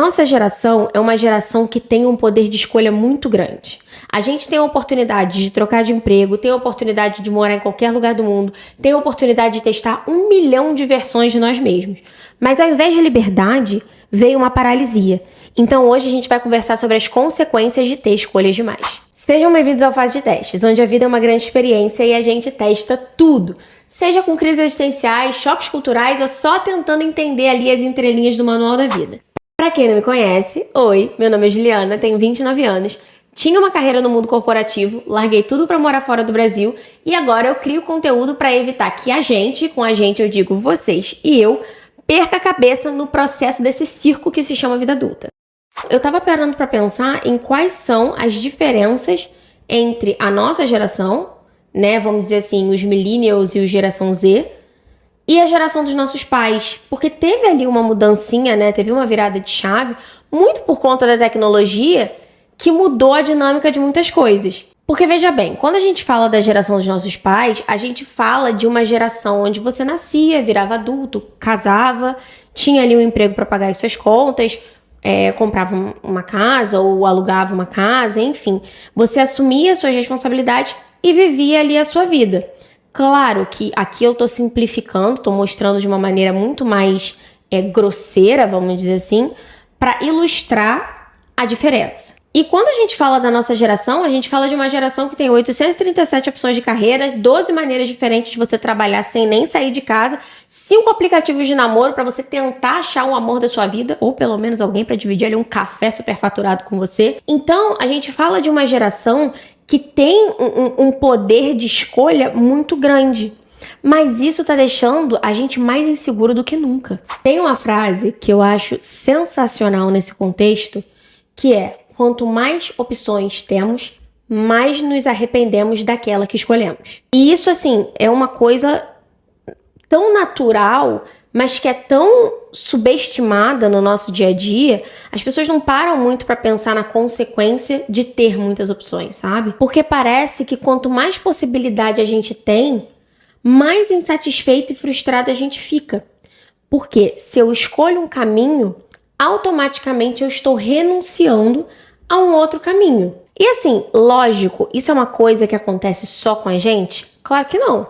nossa geração é uma geração que tem um poder de escolha muito grande. A gente tem a oportunidade de trocar de emprego, tem a oportunidade de morar em qualquer lugar do mundo, tem a oportunidade de testar 1 milhão de versões de nós mesmos. Mas ao invés de liberdade, veio uma paralisia. Então hoje a gente vai conversar sobre as consequências de ter escolhas demais. Sejam bem-vindos ao Fase de Testes, onde a vida é uma grande experiência e a gente testa tudo. Seja com crises existenciais, choques culturais ou só tentando entender ali as entrelinhas do manual da vida. Pra quem não me conhece, oi, meu nome é Juliana, tenho 29 anos, tinha uma carreira no mundo corporativo, larguei tudo pra morar fora do Brasil e agora eu crio conteúdo pra evitar que a gente, com a gente eu digo vocês e eu, perca a cabeça no processo desse circo que se chama vida adulta. Eu tava parando pra pensar em quais são as diferenças entre a nossa geração, né, vamos dizer assim, os millennials e o geração Z, e a geração dos nossos pais, porque teve ali uma mudancinha, né, teve uma virada de chave, muito por conta da tecnologia, que mudou a dinâmica de muitas coisas. Porque veja bem, quando a gente fala da geração dos nossos pais, a gente fala de uma geração onde você nascia, virava adulto, casava, tinha ali um emprego para pagar as suas contas, comprava uma casa ou alugava uma casa, enfim. Você assumia suas responsabilidades e vivia ali a sua vida. Claro que aqui eu tô simplificando, tô mostrando de uma maneira muito mais grosseira, vamos dizer assim, para ilustrar a diferença. E quando a gente fala da nossa geração, a gente fala de uma geração que tem 837 opções de carreira, 12 maneiras diferentes de você trabalhar sem nem sair de casa, 5 aplicativos de namoro para você tentar achar um amor da sua vida, ou pelo menos alguém para dividir ali um café superfaturado com você. Então, a gente fala de uma geração que tem um poder de escolha muito grande. Mas isso tá deixando a gente mais inseguro do que nunca. Tem uma frase que eu acho sensacional nesse contexto, que é: quanto mais opções temos, mais nos arrependemos daquela que escolhemos. E isso, assim, é uma coisa tão natural, mas que é tão subestimada no nosso dia a dia. As pessoas não param muito para pensar na consequência de ter muitas opções, sabe? Porque parece que quanto mais possibilidade a gente tem, mais insatisfeito e frustrado a gente fica. Porque se eu escolho um caminho, automaticamente eu estou renunciando a um outro caminho. E assim, lógico, isso é uma coisa que acontece só com a gente? Claro que não.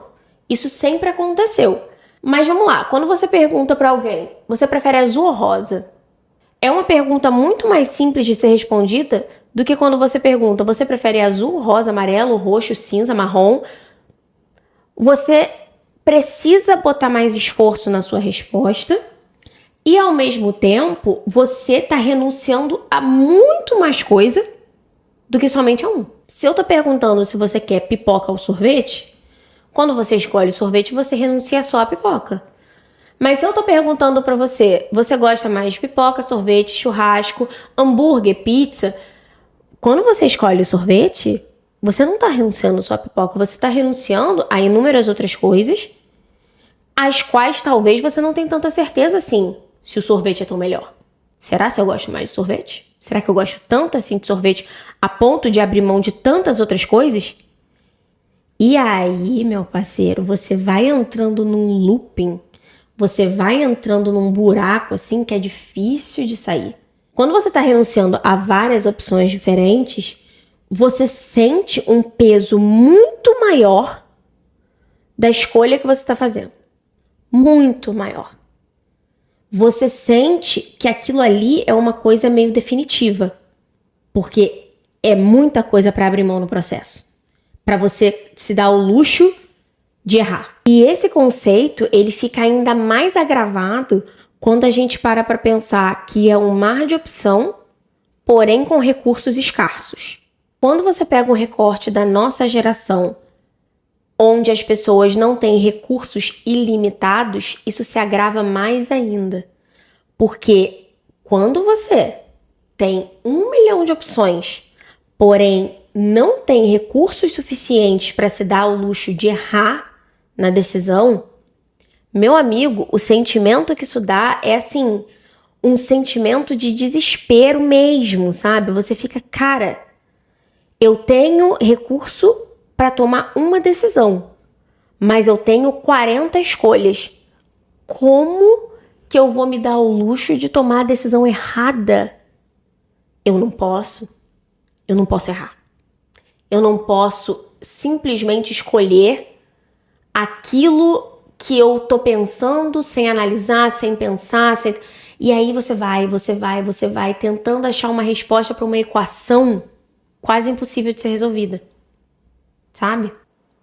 Isso sempre aconteceu. Mas vamos lá, quando você pergunta para alguém, você prefere azul ou rosa? É uma pergunta muito mais simples de ser respondida do que quando você pergunta, você prefere azul, rosa, amarelo, roxo, cinza, marrom? Você precisa botar mais esforço na sua resposta e, ao mesmo tempo, você está renunciando a muito mais coisa do que somente a um. Se eu tô perguntando se você quer pipoca ou sorvete, quando você escolhe sorvete, você renuncia só à pipoca. Mas se eu tô perguntando pra você, você gosta mais de pipoca, sorvete, churrasco, hambúrguer, pizza? Quando você escolhe o sorvete, você não tá renunciando só à pipoca, você tá renunciando a inúmeras outras coisas, as quais talvez você não tenha tanta certeza assim, se o sorvete é tão melhor. Será que eu gosto mais de sorvete? Será que eu gosto tanto assim de sorvete a ponto de abrir mão de tantas outras coisas? E aí, meu parceiro, você vai entrando num looping, você vai entrando num buraco assim que é difícil de sair. Quando você está renunciando a várias opções diferentes, você sente um peso muito maior da escolha que você está fazendo. Muito maior. Você sente que aquilo ali é uma coisa meio definitiva, porque é muita coisa para abrir mão no processo, para você se dar o luxo de errar. E esse conceito, ele fica ainda mais agravado quando a gente para pensar que é um mar de opção, porém com recursos escassos. Quando você pega um recorte da nossa geração, onde as pessoas não têm recursos ilimitados, isso se agrava mais ainda. Porque quando você tem 1 milhão de opções, porém não tem recursos suficientes para se dar o luxo de errar na decisão, meu amigo, o sentimento que isso dá é assim, um sentimento de desespero mesmo, sabe? Você fica, cara, eu tenho recurso para tomar uma decisão, mas eu tenho 40 escolhas. Como que eu vou me dar o luxo de tomar a decisão errada? Eu não posso errar. Eu não posso simplesmente escolher aquilo que eu tô pensando sem analisar, sem pensar, E aí você vai tentando achar uma resposta para uma equação quase impossível de ser resolvida, sabe?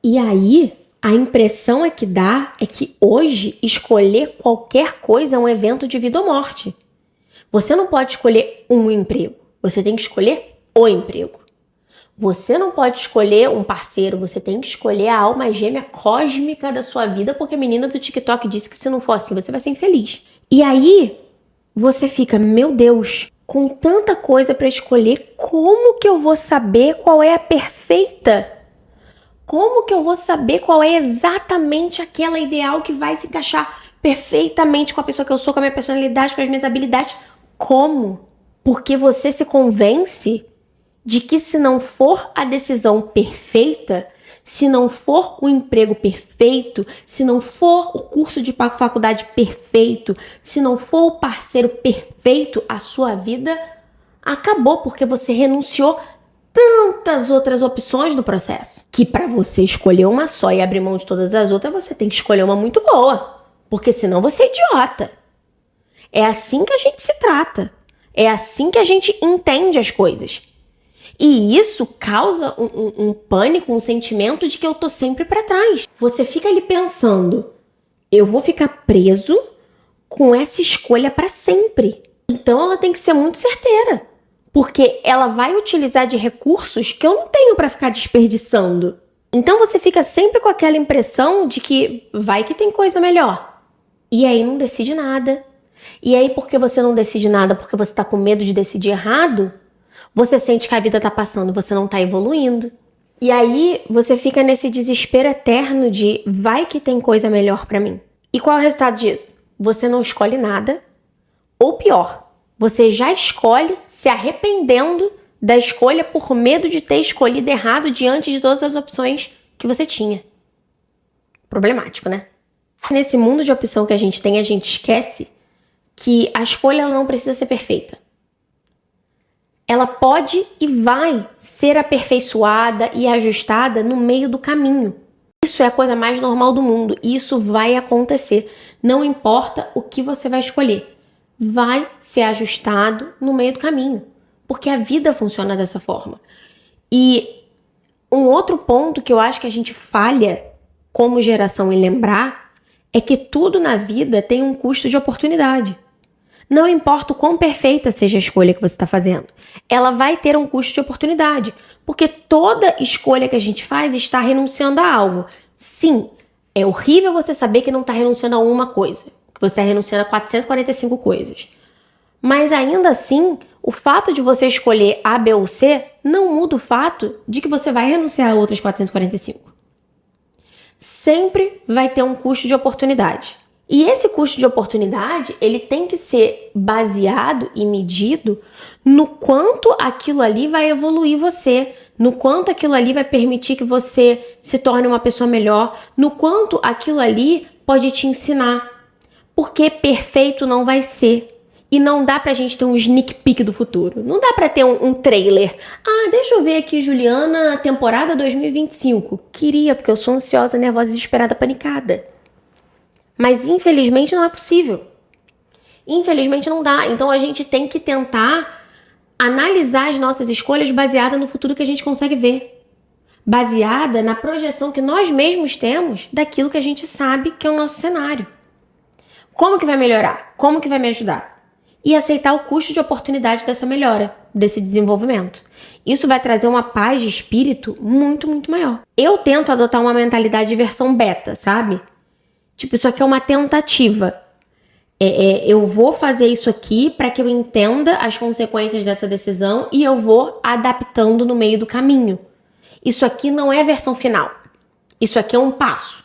E aí, a impressão que dá é que hoje escolher qualquer coisa é um evento de vida ou morte. Você não pode escolher um emprego, você tem que escolher o emprego. Você não pode escolher um parceiro, você tem que escolher a alma gêmea cósmica da sua vida, porque a menina do TikTok disse que se não for assim, você vai ser infeliz. E aí, você fica, meu Deus, com tanta coisa para escolher, como que eu vou saber qual é a perfeita? Como que eu vou saber qual é exatamente aquela ideal que vai se encaixar perfeitamente com a pessoa que eu sou, com a minha personalidade, com as minhas habilidades? Como? Porque você se convence de que se não for a decisão perfeita, se não for o emprego perfeito, se não for o curso de faculdade perfeito, se não for o parceiro perfeito, a sua vida acabou, porque você renunciou tantas outras opções no processo, que para você escolher uma só e abrir mão de todas as outras, você tem que escolher uma muito boa, porque senão você é idiota. É assim que a gente se trata, é assim que a gente entende as coisas. E isso causa um pânico, um sentimento de que eu tô sempre para trás. Você fica ali pensando, eu vou ficar preso com essa escolha para sempre. Então ela tem que ser muito certeira, porque ela vai utilizar de recursos que eu não tenho para ficar desperdiçando. Então você fica sempre com aquela impressão de que vai que tem coisa melhor. E aí não decide nada. E aí porque você não decide nada, porque você tá com medo de decidir errado, você sente que a vida tá passando, você não tá evoluindo. E aí você fica nesse desespero eterno de vai que tem coisa melhor pra mim. E qual é o resultado disso? Você não escolhe nada, ou pior, você já escolhe se arrependendo da escolha por medo de ter escolhido errado diante de todas as opções que você tinha. Problemático, né? Nesse mundo de opção que a gente tem, a gente esquece que a escolha não precisa ser perfeita. Ela pode e vai ser aperfeiçoada e ajustada no meio do caminho. Isso é a coisa mais normal do mundo e isso vai acontecer. Não importa o que você vai escolher, vai ser ajustado no meio do caminho, porque a vida funciona dessa forma. E um outro ponto que eu acho que a gente falha como geração em lembrar é que tudo na vida tem um custo de oportunidade. Não importa o quão perfeita seja a escolha que você está fazendo, ela vai ter um custo de oportunidade, porque toda escolha que a gente faz está renunciando a algo. Sim, é horrível você saber que não está renunciando a uma coisa, que você está renunciando a 445 coisas. Mas ainda assim, o fato de você escolher A, B ou C não muda o fato de que você vai renunciar a outras 445. Sempre vai ter um custo de oportunidade. E esse custo de oportunidade, ele tem que ser baseado e medido no quanto aquilo ali vai evoluir você, no quanto aquilo ali vai permitir que você se torne uma pessoa melhor, no quanto aquilo ali pode te ensinar. Porque perfeito não vai ser. E não dá pra gente ter um sneak peek do futuro. Não dá pra ter um trailer. Ah, deixa eu ver aqui, Juliana, temporada 2025. Queria, porque eu sou ansiosa, nervosa, desesperada, panicada. Mas infelizmente não é possível. Infelizmente não dá. Então a gente tem que tentar analisar as nossas escolhas baseada no futuro que a gente consegue ver. Baseada na projeção que nós mesmos temos daquilo que a gente sabe que é o nosso cenário. Como que vai melhorar? Como que vai me ajudar? E aceitar o custo de oportunidade dessa melhora, desse desenvolvimento. Isso vai trazer uma paz de espírito muito, muito maior. Eu tento adotar uma mentalidade de versão beta, sabe? Tipo, isso aqui é uma tentativa. Eu vou fazer isso aqui para que eu entenda as consequências dessa decisão e eu vou adaptando no meio do caminho. Isso aqui não é a versão final. Isso aqui é um passo.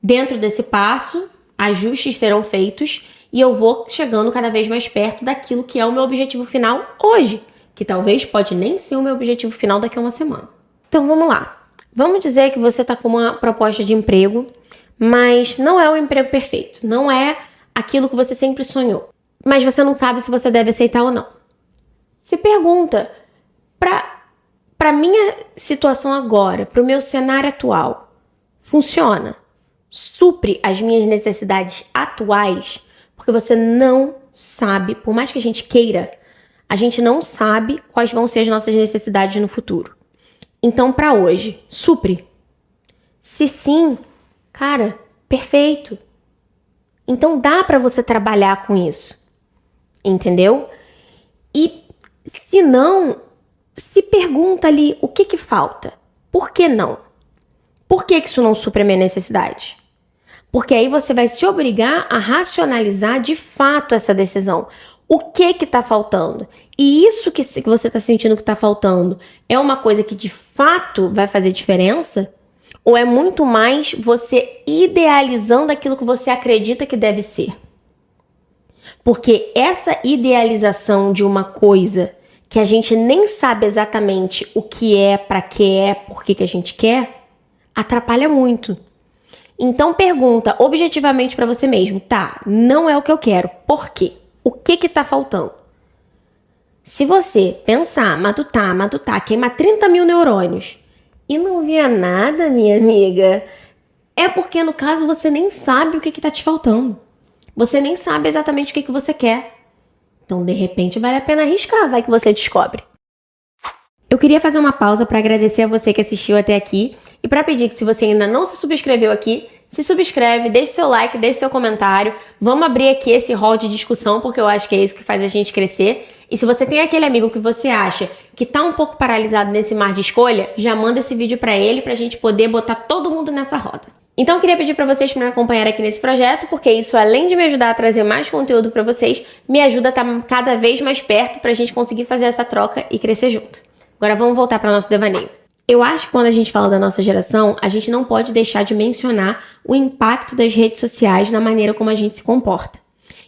Dentro desse passo, ajustes serão feitos e eu vou chegando cada vez mais perto daquilo que é o meu objetivo final hoje, que talvez pode nem ser o meu objetivo final daqui a uma semana. Então vamos lá. Vamos dizer que você está com uma proposta de emprego, mas não é o emprego perfeito, não é aquilo que você sempre sonhou, mas você não sabe se você deve aceitar ou não. Se pergunta, para minha situação agora, para o meu cenário atual, funciona? Supre as minhas necessidades atuais? Porque você não sabe, por mais que a gente queira, a gente não sabe quais vão ser as nossas necessidades no futuro. Então, para hoje, supre? Se sim, cara, perfeito. Então dá para você trabalhar com isso, entendeu? E se não, se pergunta ali o que falta. Por que não? Por que isso não supre a minha necessidade? Porque aí você vai se obrigar a racionalizar de fato essa decisão. O que tá faltando? E isso que você tá sentindo que tá faltando é uma coisa que de fato vai fazer diferença? Ou é muito mais você idealizando aquilo que você acredita que deve ser? Porque essa idealização de uma coisa que a gente nem sabe exatamente o que é, para que é, por que a gente quer, atrapalha muito. Então pergunta objetivamente para você mesmo, tá, não é o que eu quero, por quê? O que tá faltando? Se você pensar, matutar, queimar 30 mil neurônios e não vier nada, minha amiga, é porque no caso você nem sabe o que tá te faltando. Você nem sabe exatamente o que você quer. Então, de repente, vale a pena arriscar, vai que você descobre. Eu queria fazer uma pausa para agradecer a você que assistiu até aqui e para pedir que, se você ainda não se subscreveu aqui, se subscreve, deixe seu like, deixe seu comentário. Vamos abrir aqui esse hall de discussão, porque eu acho que é isso que faz a gente crescer. E se você tem aquele amigo que você acha que tá um pouco paralisado nesse mar de escolha, já manda esse vídeo para ele pra gente poder botar todo mundo nessa roda. Então eu queria pedir para vocês me acompanhar aqui nesse projeto, porque isso, além de me ajudar a trazer mais conteúdo para vocês, me ajuda a estar cada vez mais perto pra gente conseguir fazer essa troca e crescer junto. Agora vamos voltar para o nosso devaneio. Eu acho que quando a gente fala da nossa geração, a gente não pode deixar de mencionar o impacto das redes sociais na maneira como a gente se comporta.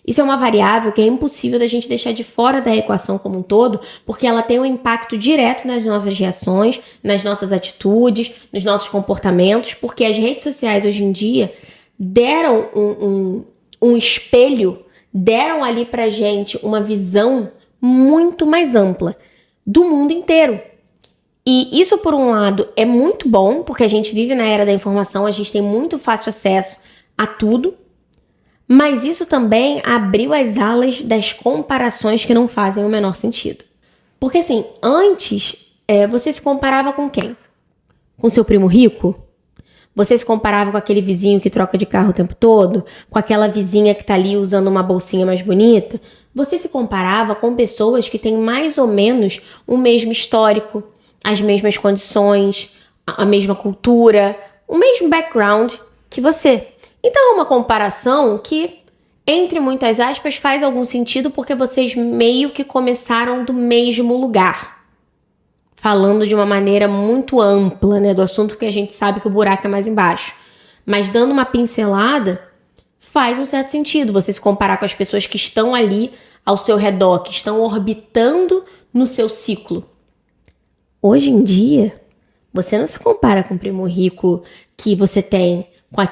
Isso é uma variável que é impossível da gente deixar de fora da equação como um todo, porque ela tem um impacto direto nas nossas reações, nas nossas atitudes, nos nossos comportamentos, porque as redes sociais hoje em dia deram um espelho, deram ali pra gente uma visão muito mais ampla do mundo inteiro. E isso, por um lado, é muito bom, porque a gente vive na era da informação, a gente tem muito fácil acesso a tudo, mas isso também abriu as alas das comparações que não fazem o menor sentido. Porque assim, antes, você se comparava com quem? Com seu primo rico? Você se comparava com aquele vizinho que troca de carro o tempo todo? Com aquela vizinha que tá ali usando uma bolsinha mais bonita? Você se comparava com pessoas que têm mais ou menos o mesmo histórico, as mesmas condições, a mesma cultura, o mesmo background que você. Então é uma comparação que, entre muitas aspas, faz algum sentido porque vocês meio que começaram do mesmo lugar. Falando de uma maneira muito ampla, né, do assunto, que a gente sabe que o buraco é mais embaixo. Mas dando uma pincelada, faz um certo sentido você se comparar com as pessoas que estão ali ao seu redor, que estão orbitando no seu ciclo. Hoje em dia, você não se compara com o primo rico que você tem, com a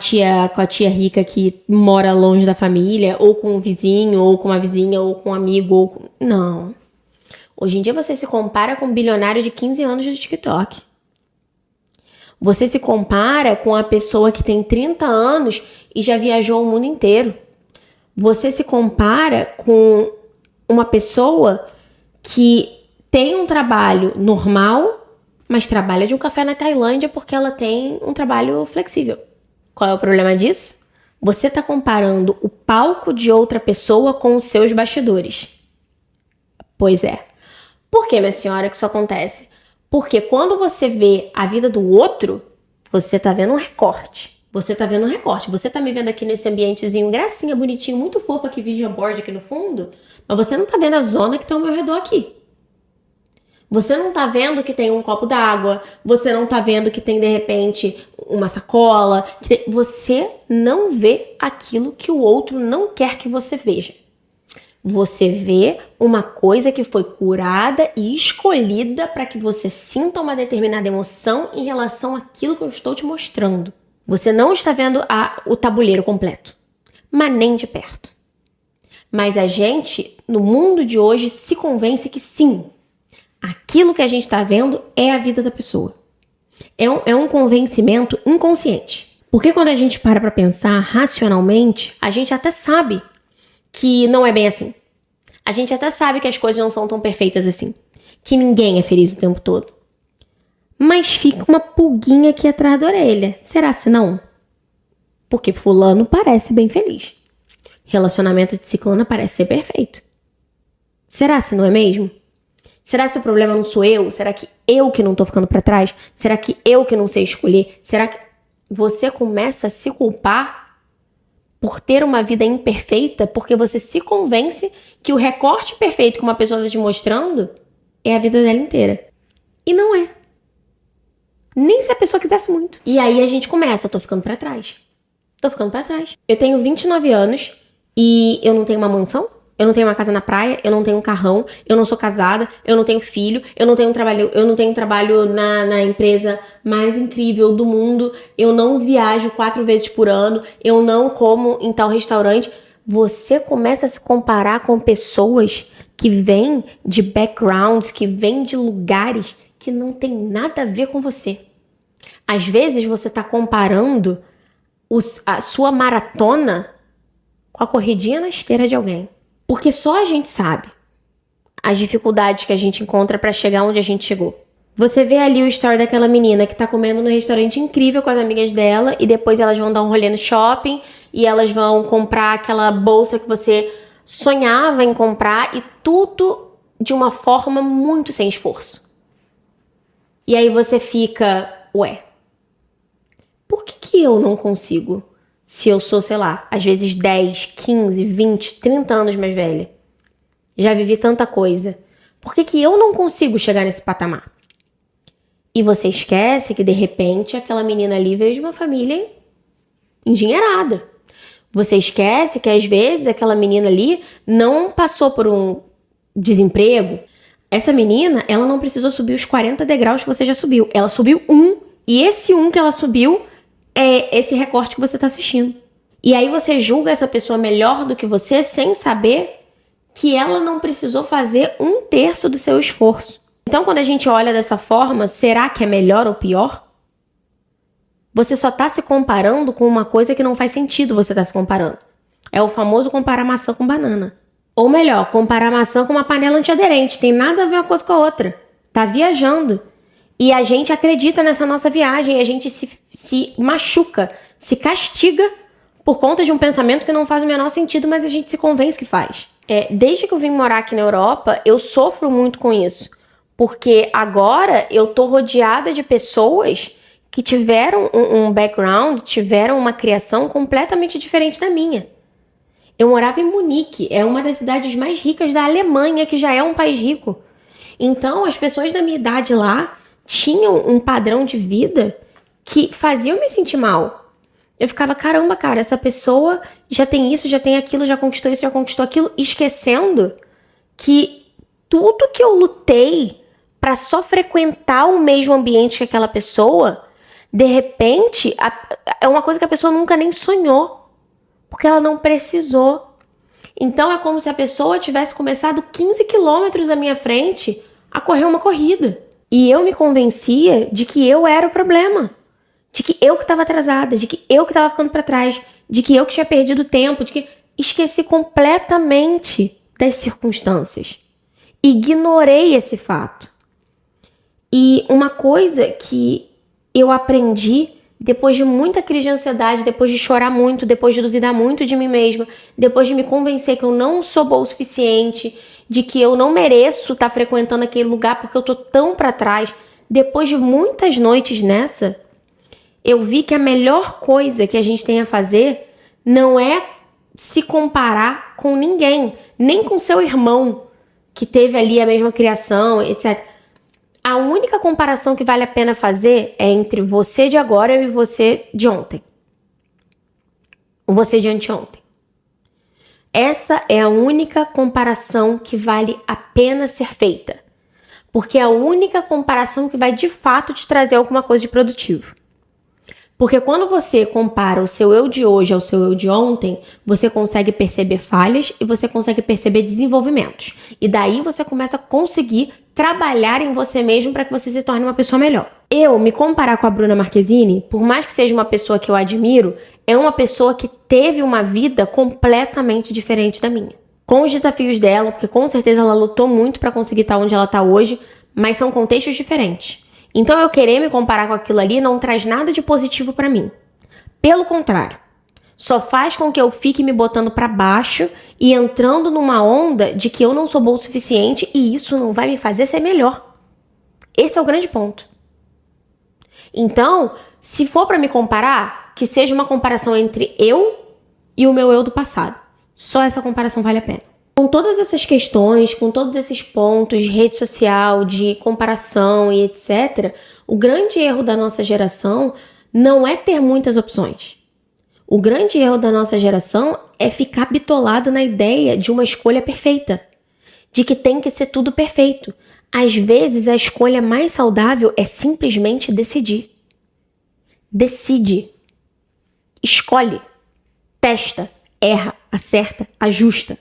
tia rica que mora longe da família, ou com um vizinho, ou com uma vizinha, ou com um amigo, Não. Hoje em dia você se compara com um bilionário de 15 anos do TikTok. Você se compara com a pessoa que tem 30 anos e já viajou o mundo inteiro. Você se compara com uma pessoa que tem um trabalho normal, mas trabalha de um café na Tailândia porque ela tem um trabalho flexível. Qual é o problema disso? Você está comparando o palco de outra pessoa com os seus bastidores. Pois é. Por que, minha senhora, que isso acontece? Porque quando você vê a vida do outro, você está vendo um recorte. Você está vendo um recorte. Você está me vendo aqui nesse ambientezinho gracinha, bonitinho, muito fofo aqui, vision board aqui no fundo, mas você não está vendo a zona que está ao meu redor aqui. Você não tá vendo que tem um copo d'água, você não tá vendo que tem, de repente, uma sacola. Você não vê aquilo que o outro não quer que você veja. Você vê uma coisa que foi curada e escolhida para que você sinta uma determinada emoção em relação àquilo que eu estou te mostrando. Você não está vendo o tabuleiro completo, mas nem de perto. Mas a gente, no mundo de hoje, se convence que sim, aquilo que a gente está vendo é a vida da pessoa. É um convencimento inconsciente. Porque quando a gente para pra pensar racionalmente, a gente até sabe que não é bem assim. A gente até sabe que as coisas não são tão perfeitas assim. Que ninguém é feliz o tempo todo. Mas fica uma pulguinha aqui atrás da orelha. Será se não? Porque fulano parece bem feliz. Relacionamento de ciclana parece ser perfeito. Será se não é mesmo? Será se o problema não sou eu? Será que eu que não tô ficando pra trás? Será que eu que não sei escolher? Será que você começa a se culpar por ter uma vida imperfeita porque você se convence que o recorte perfeito que uma pessoa está te mostrando é a vida dela inteira. E não é. Nem se a pessoa quisesse muito. E aí a gente começa, tô ficando pra trás. Tô ficando pra trás. Eu tenho 29 anos e eu não tenho uma mansão, eu não tenho uma casa na praia, eu não tenho um carrão, eu não sou casada, eu não tenho filho, eu não tenho trabalho na empresa mais incrível do mundo, eu não viajo 4 vezes por ano, eu não como em tal restaurante. Você começa a se comparar com pessoas que vêm de backgrounds, que vêm de lugares que não tem nada a ver com você. Às vezes você tá comparando a sua maratona com a corridinha na esteira de alguém. Porque só a gente sabe as dificuldades que a gente encontra pra chegar onde a gente chegou. Você vê ali o story daquela menina que tá comendo num restaurante incrível com as amigas dela e depois elas vão dar um rolê no shopping e elas vão comprar aquela bolsa que você sonhava em comprar e tudo de uma forma muito sem esforço. E aí você fica, ué, por que eu não consigo? Se eu sou, sei lá, às vezes 10, 15, 20, 30 anos mais velha. Já vivi tanta coisa. Por que eu não consigo chegar nesse patamar? E você esquece que, de repente, aquela menina ali veio de uma família endinheirada. Você esquece que, às vezes, aquela menina ali não passou por um desemprego. Essa menina, ela não precisou subir os 40 degraus que você já subiu. Ela subiu um, e esse um que ela subiu é esse recorte que você tá assistindo. E aí você julga essa pessoa melhor do que você sem saber que ela não precisou fazer 1/3 do seu esforço. Então, quando a gente olha dessa forma, será que é melhor ou pior? Você só tá se comparando com uma coisa que não faz sentido você tá se comparando. É o famoso comparar maçã com banana. Ou melhor, comparar maçã com uma panela antiaderente. Tem nada a ver uma coisa com a outra. Tá viajando. E a gente acredita nessa nossa viagem, a gente se machuca, se castiga por conta de um pensamento que não faz o menor sentido, mas a gente se convence que faz. Desde que eu vim morar aqui na Europa, eu sofro muito com isso. Porque agora eu tô rodeada de pessoas que tiveram um background, tiveram uma criação completamente diferente da minha. Eu morava em Munique, é uma das cidades mais ricas da Alemanha, que já é um país rico. Então, as pessoas da minha idade lá tinham um padrão de vida que fazia eu me sentir mal. Eu ficava, caramba, cara, essa pessoa já tem isso, já tem aquilo, já conquistou isso, já conquistou aquilo, esquecendo que tudo que eu lutei para só frequentar o mesmo ambiente que aquela pessoa, de repente, é uma coisa que a pessoa nunca nem sonhou, porque ela não precisou. Então é como se a pessoa tivesse começado 15 quilômetros à minha frente a correr uma corrida. E eu me convencia de que eu era o problema. De que eu que estava atrasada, de que eu que estava ficando para trás, de que eu que tinha perdido tempo, de que esqueci completamente das circunstâncias. Ignorei esse fato. E uma coisa que eu aprendi depois de muita crise de ansiedade, depois de chorar muito, depois de duvidar muito de mim mesma, depois de me convencer que eu não sou boa o suficiente, de que eu não mereço estar frequentando aquele lugar porque eu tô tão pra trás. Depois de muitas noites nessa, eu vi que a melhor coisa que a gente tem a fazer não é se comparar com ninguém, nem com seu irmão que teve ali a mesma criação, etc. A única comparação que vale a pena fazer é entre você de agora e você de ontem. Você de anteontem. Essa é a única comparação que vale a pena ser feita. Porque é a única comparação que vai de fato te trazer alguma coisa de produtivo. Porque quando você compara o seu eu de hoje ao seu eu de ontem, você consegue perceber falhas e você consegue perceber desenvolvimentos. E daí você começa a conseguir trabalhar em você mesmo para que você se torne uma pessoa melhor. Eu me comparar com a Bruna Marquezine, por mais que seja uma pessoa que eu admiro, é uma pessoa que teve uma vida completamente diferente da minha. Com os desafios dela, porque com certeza ela lutou muito para conseguir estar onde ela está hoje, mas são contextos diferentes. Então eu querer me comparar com aquilo ali não traz nada de positivo pra mim. Pelo contrário, só faz com que eu fique me botando pra baixo e entrando numa onda de que eu não sou boa o suficiente e isso não vai me fazer ser melhor. Esse é o grande ponto. Então, se for pra me comparar, que seja uma comparação entre eu e o meu eu do passado. Só essa comparação vale a pena. Com todas essas questões, com todos esses pontos de rede social, de comparação e etc., o grande erro da nossa geração não é ter muitas opções. O grande erro da nossa geração é ficar bitolado na ideia de uma escolha perfeita, de que tem que ser tudo perfeito. Às vezes, a escolha mais saudável é simplesmente decidir. Decide. Escolhe. Testa. Erra. Acerta. Ajusta.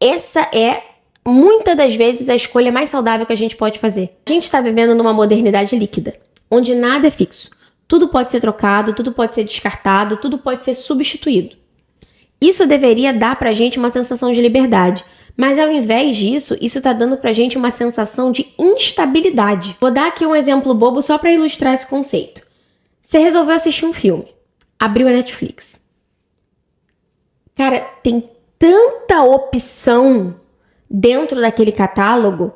Essa é, muitas das vezes, a escolha mais saudável que a gente pode fazer. A gente está vivendo numa modernidade líquida, onde nada é fixo. Tudo pode ser trocado, tudo pode ser descartado, tudo pode ser substituído. Isso deveria dar pra gente uma sensação de liberdade, mas ao invés disso, isso está dando pra gente uma sensação de instabilidade. Vou dar aqui um exemplo bobo só para ilustrar esse conceito. Você resolveu assistir um filme, abriu a Netflix. Cara, tem tanta opção dentro daquele catálogo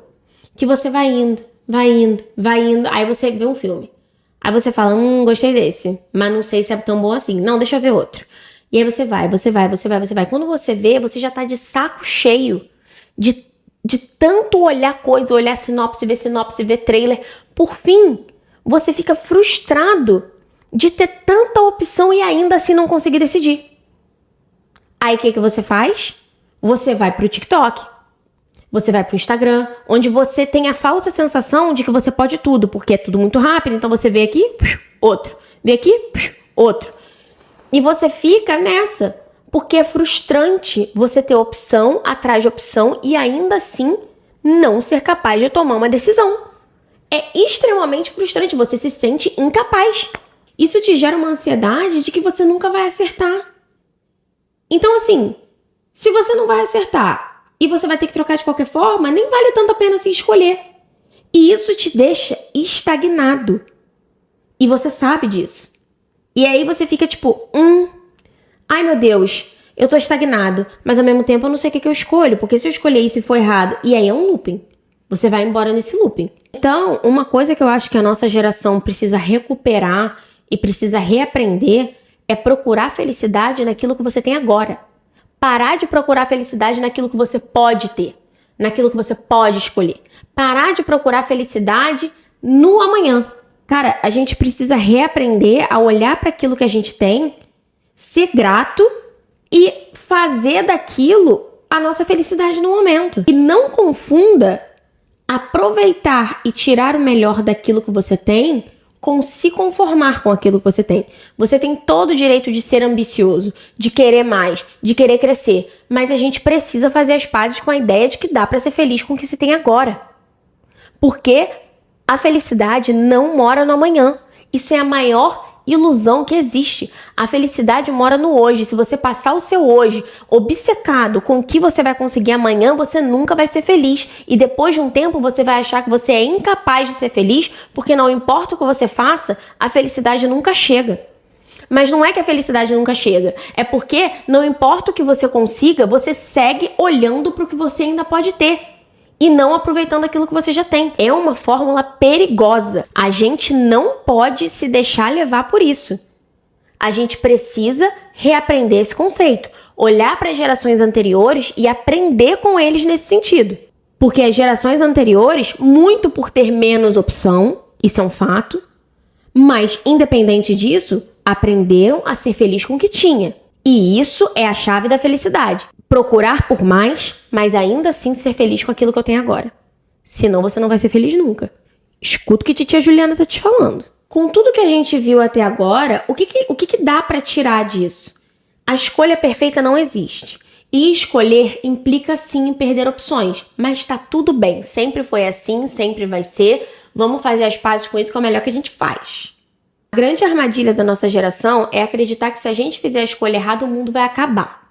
que você vai indo, aí você vê um filme. Aí você fala, gostei desse, mas não sei se é tão bom assim. Não, deixa eu ver outro. E aí você vai. Quando você vê, você já tá de saco cheio de tanto olhar coisa, olhar sinopse, ver trailer. Por fim, você fica frustrado de ter tanta opção e ainda assim não conseguir decidir. Aí o que você faz? Você vai pro TikTok, você vai pro Instagram, onde você tem a falsa sensação de que você pode tudo, porque é tudo muito rápido, então você vê aqui, outro, vê aqui, outro. E você fica nessa, porque é frustrante você ter opção atrás de opção e ainda assim não ser capaz de tomar uma decisão. É extremamente frustrante, você se sente incapaz. Isso te gera uma ansiedade de que você nunca vai acertar. Então, assim, se você não vai acertar e você vai ter que trocar de qualquer forma, nem vale tanto a pena assim escolher. E isso te deixa estagnado. E você sabe disso. E aí você fica tipo, ai meu Deus, eu tô estagnado, mas ao mesmo tempo eu não sei o que eu escolho, porque se eu escolher isso e for errado, e aí é um looping. Você vai embora nesse looping. Então, uma coisa que eu acho que a nossa geração precisa recuperar e precisa reaprender é procurar felicidade naquilo que você tem agora. Parar de procurar felicidade naquilo que você pode ter, naquilo que você pode escolher. Parar de procurar felicidade no amanhã. Cara, a gente precisa reaprender a olhar para aquilo que a gente tem, ser grato e fazer daquilo a nossa felicidade no momento. E não confunda aproveitar e tirar o melhor daquilo que você tem com se conformar com aquilo que você tem. Você tem todo o direito de ser ambicioso, de querer mais, de querer crescer, mas a gente precisa fazer as pazes com a ideia de que dá para ser feliz com o que se tem agora. Porque a felicidade não mora no amanhã. Isso é a maior ilusão que existe. A felicidade mora no hoje. Se você passar o seu hoje obcecado com o que você vai conseguir amanhã, você nunca vai ser feliz. E depois de um tempo você vai achar que você é incapaz de ser feliz, porque não importa o que você faça, a felicidade nunca chega. Mas não é que a felicidade nunca chega. É porque não importa o que você consiga, você segue olhando para o que você ainda pode ter. E não aproveitando aquilo que você já tem. É uma fórmula perigosa. A gente não pode se deixar levar por isso. A gente precisa reaprender esse conceito. Olhar para as gerações anteriores e aprender com eles nesse sentido. Porque as gerações anteriores, muito por ter menos opção, isso é um fato, mas independente disso, aprenderam a ser feliz com o que tinha. E isso é a chave da felicidade. Procurar por mais, mas ainda assim ser feliz com aquilo que eu tenho agora. Senão você não vai ser feliz nunca. Escuta o que titia Juliana tá te falando. Com tudo que a gente viu até agora, o que dá para tirar disso? A escolha perfeita não existe. E escolher implica sim em perder opções, mas tá tudo bem. Sempre foi assim, sempre vai ser. Vamos fazer as pazes com isso, que é o melhor que a gente faz. A grande armadilha da nossa geração é acreditar que se a gente fizer a escolha errada, o mundo vai acabar.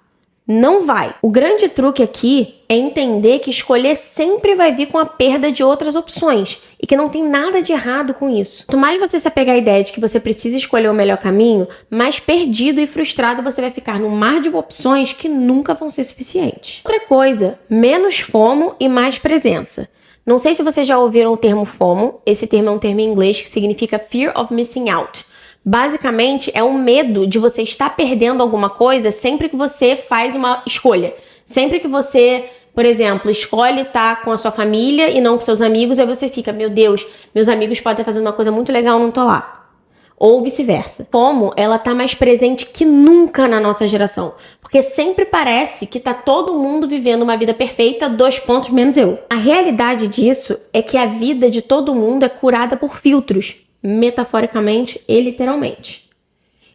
Não vai. O grande truque aqui é entender que escolher sempre vai vir com a perda de outras opções e que não tem nada de errado com isso. Quanto mais você se apegar à ideia de que você precisa escolher o melhor caminho, mais perdido e frustrado você vai ficar num mar de opções que nunca vão ser suficientes. Outra coisa, menos FOMO e mais presença. Não sei se vocês já ouviram o termo FOMO. Esse termo é um termo em inglês que significa Fear of Missing Out. Basicamente, é o medo de você estar perdendo alguma coisa sempre que você faz uma escolha. Sempre que você, por exemplo, escolhe estar com a sua família e não com seus amigos, aí você fica, meu Deus, meus amigos podem estar fazendo uma coisa muito legal, não tô lá. Ou vice-versa. Como ela tá mais presente que nunca na nossa geração. Porque sempre parece que tá todo mundo vivendo uma vida perfeita, 2 pontos menos eu. A realidade disso é que a vida de todo mundo é curada por filtros. Metaforicamente e literalmente.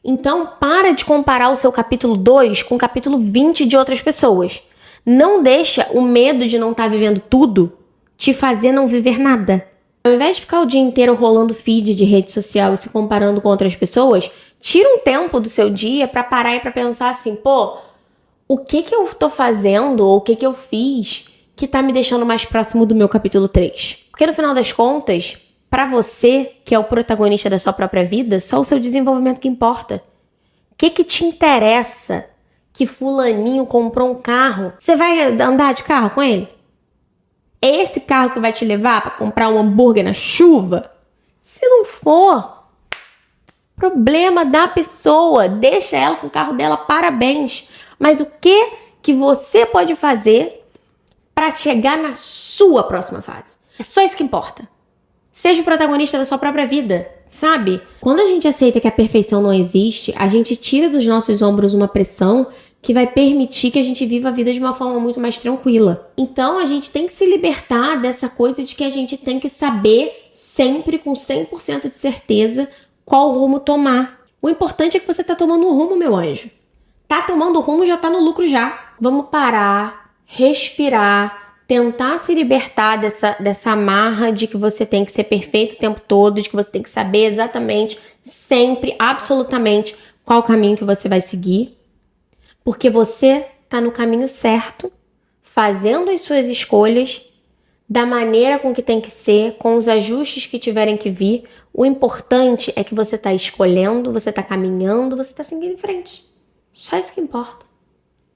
Então, para de comparar o seu capítulo 2 com o capítulo 20 de outras pessoas. Não deixa o medo de não estar vivendo tudo te fazer não viver nada. Ao invés de ficar o dia inteiro rolando feed de rede social e se comparando com outras pessoas, tira um tempo do seu dia para parar e para pensar assim, pô, o que eu tô fazendo ou o que eu fiz que tá me deixando mais próximo do meu capítulo 3? Porque no final das contas, para você, que é o protagonista da sua própria vida, só o seu desenvolvimento que importa. O que te interessa que fulaninho comprou um carro? Você vai andar de carro com ele? É esse carro que vai te levar para comprar um hambúrguer na chuva? Se não for, problema da pessoa. Deixa ela com o carro dela, parabéns. Mas o que você pode fazer para chegar na sua próxima fase? É só isso que importa. Seja o protagonista da sua própria vida, sabe? Quando a gente aceita que a perfeição não existe, a gente tira dos nossos ombros uma pressão que vai permitir que a gente viva a vida de uma forma muito mais tranquila. Então, a gente tem que se libertar dessa coisa de que a gente tem que saber sempre com 100% de certeza qual rumo tomar. O importante é que você tá tomando um rumo, meu anjo. Tá tomando rumo, já tá no lucro já. Vamos parar, respirar, tentar se libertar dessa amarra de que você tem que ser perfeito o tempo todo, de que você tem que saber exatamente, sempre, absolutamente, qual caminho que você vai seguir. Porque você tá no caminho certo, fazendo as suas escolhas, da maneira com que tem que ser, com os ajustes que tiverem que vir. O importante é que você tá escolhendo, você tá caminhando, você tá seguindo em frente. Só isso que importa.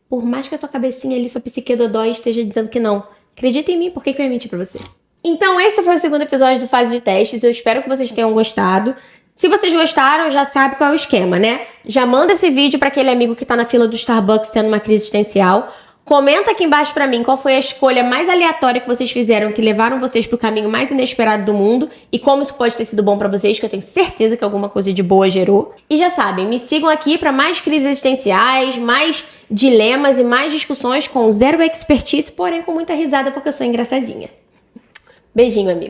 Por mais que a tua cabecinha ali, sua psique dodói, esteja dizendo que não. Acredita em mim, por que eu ia mentir pra você? Então esse foi o segundo episódio do Fase de Testes, eu espero que vocês tenham gostado. Se vocês gostaram, já sabe qual é o esquema, né? Já manda esse vídeo pra aquele amigo que tá na fila do Starbucks tendo uma crise existencial. Comenta aqui embaixo pra mim qual foi a escolha mais aleatória que vocês fizeram, que levaram vocês pro caminho mais inesperado do mundo e como isso pode ter sido bom pra vocês, que eu tenho certeza que alguma coisa de boa gerou. E já sabem, me sigam aqui pra mais crises existenciais, mais dilemas e mais discussões com zero expertise, porém com muita risada porque eu sou engraçadinha. Beijinho, amigo.